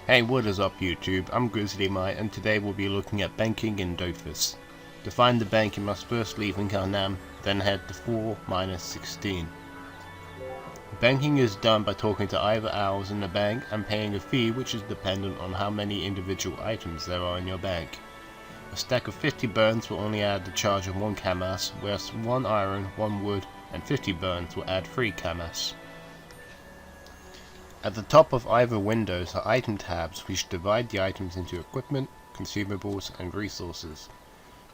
Hey, what is up YouTube? I'm Grizzly Mite and today we'll be looking at banking in Dofus. To find the bank you must first leave Incarnam, then head to 4-16. Banking is done by talking to either owls in the bank and paying a fee which is dependent on how many individual items there are in your bank. A stack of 50 burns will only add the charge of 1 camas, whereas 1 iron, 1 wood and 50 burns will add 3 camas. At the top of either windows are item tabs which divide the items into equipment, consumables and resources.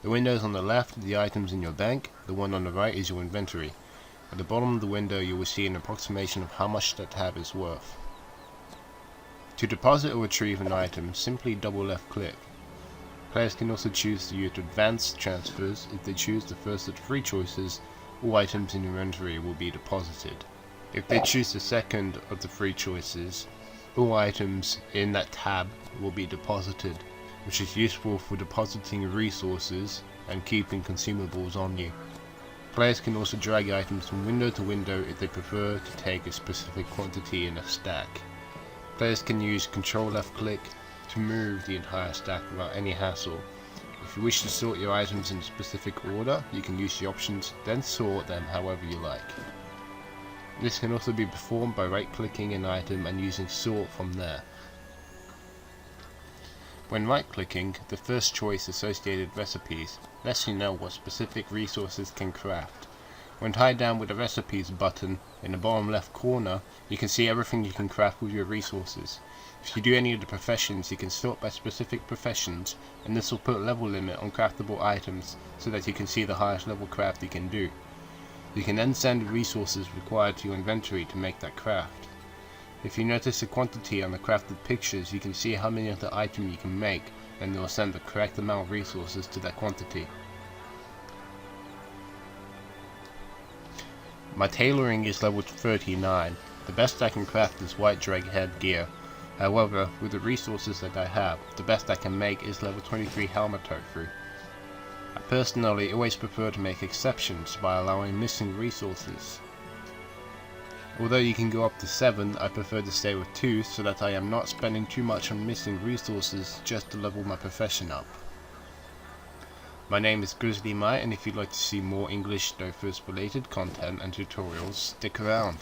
The windows on the left are the items in your bank, the one on the right is your inventory. At the bottom of the window you will see an approximation of how much that tab is worth. To deposit or retrieve an item, simply double left click. Players can also choose to use advanced transfers. If they choose the first of 3 choices, all items in your inventory will be deposited. If they choose the second of the 3 choices, all items in that tab will be deposited, which is useful for depositing resources and keeping consumables on you. Players can also drag items from window to window if they prefer to take a specific quantity in a stack. Players can use Control left click to move the entire stack without any hassle. If you wish to sort your items in a specific order, you can use the options, then sort them however you like. This can also be performed by right-clicking an item and using sort from there. When right-clicking, the first choice associated recipes lets you know what specific resources can craft. When tied down with the recipes button in the bottom left corner, you can see everything you can craft with your resources. If you do any of the professions, you can sort by specific professions, and this will put a level limit on craftable items so that you can see the highest level craft you can do. You can then send the resources required to your inventory to make that craft. If you notice a quantity on the crafted pictures, you can see how many of the item you can make, and it will send the correct amount of resources to that quantity. My tailoring is level 39. The best I can craft is white drag head gear. However, with the resources that I have, the best I can make is level 23 helmet tofu. I personally always prefer to make exceptions by allowing missing resources. Although you can go up to 7, I prefer to stay with 2 so that I am not spending too much on missing resources just to level my profession up. My name is Grizzly Mite, and if you'd like to see more English Dofus related content and tutorials, stick around.